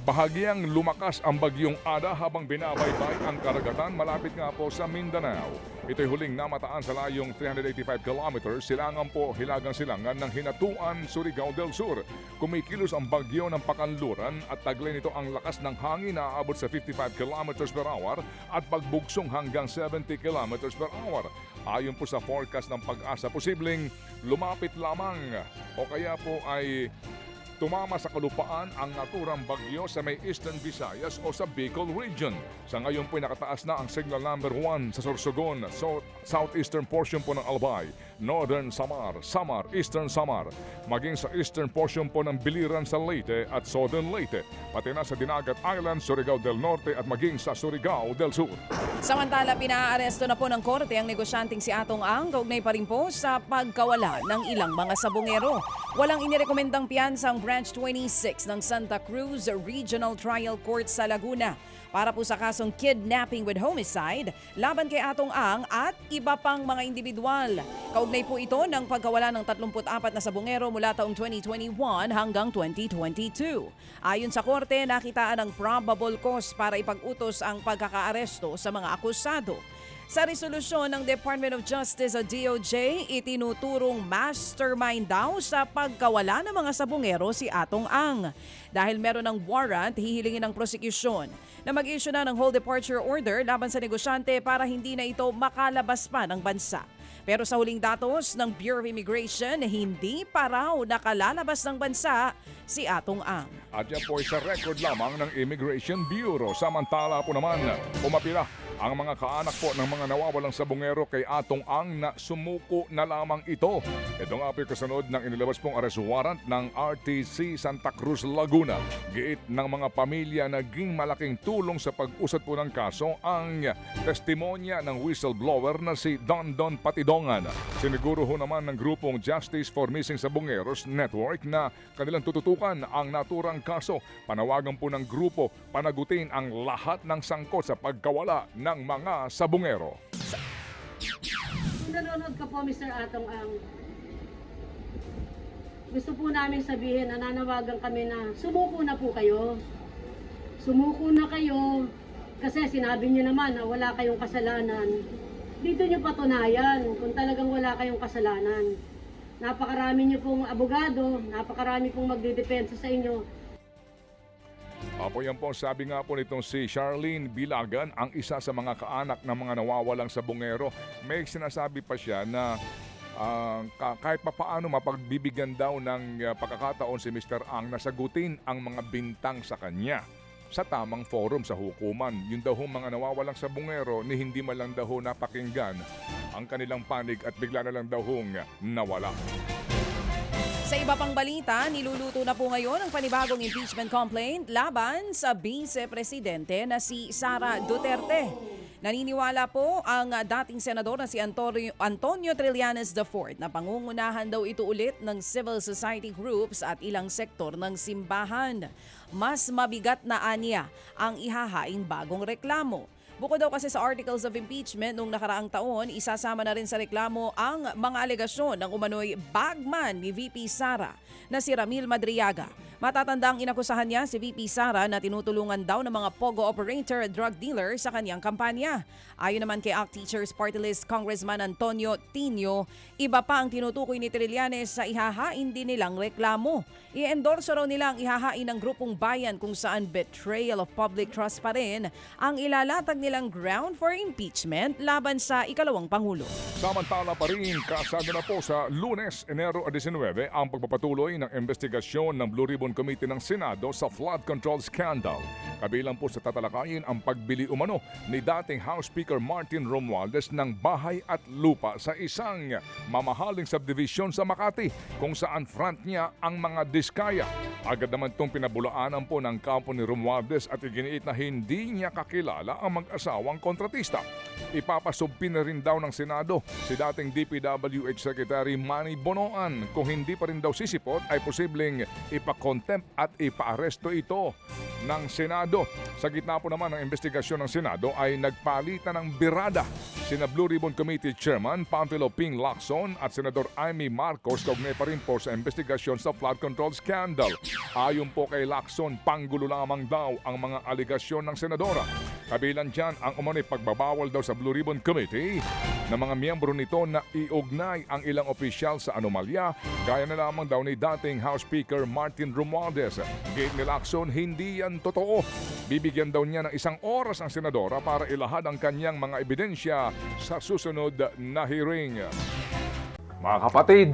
Bahagyang lumakas ang bagyong Ada habang binabaybay ang karagatan malapit nga po sa Mindanao. Ito'y huling namataan sa layong 385 kilometers silangan po hilagang silangan ng Hinatuan, Surigao del Sur. Kumikilos ang bagyo ng pakanluran at taglay nito ang lakas ng hangin na aabot sa 55 kilometers per hour at pagbugsong hanggang 70 kilometers per hour. Ayon po sa forecast ng Pag-asa, posibleng lumapit lamang o kaya po ay tumama sa kalupaan ang naturang bagyo sa may Eastern Visayas o sa Bicol Region. Sa ngayon po nakataas na ang signal number 1 sa Sorsogon, southeastern portion po ng Albay, Northern Samar, Eastern Samar, maging sa eastern portion po ng Biliran sa Leyte at Southern Leyte, pati na sa Dinagat Island, Surigao del Norte at maging sa Surigao del Sur. Samantala, pinaaresto na po ng korte ang negosyanteng si Atong Ang, kaugnay pa rin po sa pagkawala ng ilang mga sabongero. Walang inirekomendang piyansa ang Branch 26 ng Santa Cruz Regional Trial Court sa Laguna para po sa kasong kidnapping with homicide laban kay Atong Ang at iba pang mga individual. Kaugnay po ito ng pagkawala ng 34 na sabongero mula taong 2021 hanggang 2022. Ayon sa korte, nakitaan ang probable cause para ipag-utos ang pagkakaaresto sa mga akusado. Sa resolusyon ng Department of Justice o DOJ, itinuturong mastermind daw sa pagkawala ng mga sabongero si Atong Ang. Dahil meron ng warrant, hihilingin ng prosecution na mag-issue na ng whole departure order laban sa negosyante para hindi na ito makalabas pa ng bansa. Pero sa huling datos ng Bureau of Immigration, hindi pa raw nakalalabas ng bansa si Atong Ang. At yan po ay sa record lamang ng Immigration Bureau. Samantala po naman, umapila ang mga kaanak po ng mga nawawalang sabongero kay Atong Ang na sumuko na lamang ito. Ito nga po yung kasunod ng inilabas pong arrest warrant ng RTC Santa Cruz, Laguna. Giit ng mga pamilya naging malaking tulong sa pag-usad po ng kaso ang testimonya ng whistleblower na si Don Patidongan. Siniguro ho naman ng grupong Justice for Missing Sabongeros Network na kanilang tututukan ang naturang kaso. Panawagan po ng grupo panagutin ang lahat ng sangkot sa pagkawala ng mga sabongero. Nanonood ka po, Mr. Atong Ang. Gusto po namin sabihin, nananawagan kami na sumuko na po kayo. Sumuko na kayo kasi sinabi niyo naman na wala kayong kasalanan. Dito niyo patunayan kung talagang wala kayong kasalanan. Napakarami niyo pong abogado, napakarami pong magdidepensa sa inyo. Apo yan po, sabi nga po nitong si Charlene Bilagan, ang isa sa mga kaanak ng mga nawawalang sabongero. May sinasabi pa siya na kahit papaano mapagbibigyan daw ng pagkakataon si Mr. Ang na sagutin ang mga bintang sa kanya sa tamang forum sa hukuman. Yun daw mga nawawalang sabongero ni hindi man lang daw napakinggan ang kanilang panig at bigla na lang daw nawala. Sa iba pang balita, niluluto na po ngayon ang panibagong impeachment complaint laban sa Vice-Presidente na si Sara Duterte. Naniniwala po ang dating senador na si Antonio Trillanes IV na pangungunahan daw ito ulit ng civil society groups at ilang sektor ng simbahan. Mas mabigat na aniya ang ihahaing bagong reklamo. Bukod daw kasi sa articles of impeachment noong nakaraang taon, isasama na rin sa reklamo ang mga alegasyon ng umano'y bagman ni VP Sara na si Ramil Madriaga. Matatandang inakusahan niya si VP Sara na tinutulungan daw ng mga pogo operator at drug dealer sa kanyang kampanya. Ayon naman kay ACT Teachers Party List Congressman Antonio Tino, iba pa ang tinutukoy ni Trillanes sa ihahain din nilang reklamo. I-endorso raw nila ang ihahain ng grupong bayan kung saan betrayal of public trust pa rin ang ilalatag nilang ground for impeachment laban sa ikalawang Pangulo. Samantala pa rin, kasado na po sa Lunes, Enero 19 ang pagpapatuloy ng investigasyon ng Blue Ribbon Committee ng Senado sa flood control scandal. Kabilang po sa tatalakayin ang pagbili umano ni dating House Speaker Martin Romualdez ng bahay at lupa sa isang mamahaling subdivision sa Makati kung saan front niya ang mga diskaya. Agad naman itong pinabulaanan po ng kampo ni Romualdez at iginiit na hindi niya kakilala ang mag-asawang kontratista. ipapasubpin na rin daw ng Senado si dating DPWH Secretary Manny Bonoan. Kung hindi pa rin daw sisipot ay posibleng ipakontempt at ipaaresto ito ng Senado. Sa gitna po naman ng investigasyon ng Senado ay nagpalitan ng birada sina Blue Ribbon Committee Chairman Pamphilo Ping Lacson at Senador Amy Marcos kaugnay pa rin po sa investigasyon sa flood control scandal. Ayon po kay Lacson, panggulo lamang daw ang mga aligasyon ng senadora. Kabilang dyan ang umano'y pagbabawal daw sa Blue Ribbon Committee ng mga miyembro nito na iugnay ang ilang opisyal sa anomalya gaya na lamang daw ni dating House Speaker Martin Romualdez. Gate ni Lacson, hindi yan totoo. Bibigyan daw niya ng 1 oras ang senadora para ilahad ang kanyang mga ebidensya sa susunod na hearing. Mga kapatid,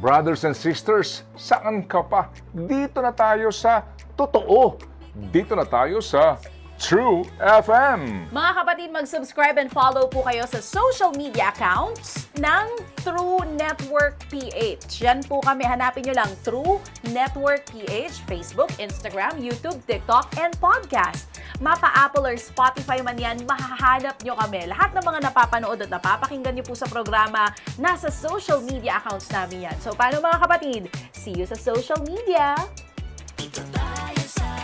brothers and sisters, saan ka pa? Dito na tayo sa totoo. Dito na tayo sa True FM. Mga kapatid, mag-subscribe and follow po kayo sa social media accounts ng True Network PH. Yan po kami. Hanapin nyo lang True Network PH, Facebook, Instagram, YouTube, TikTok, and podcast. Mapa Apple or Spotify man yan, mahahanap nyo kami. Lahat ng mga napapanood at napapakinggan nyo po sa programa, nasa social media accounts namin yan. So, paano mga kapatid? See you sa social media! Ito tayo sa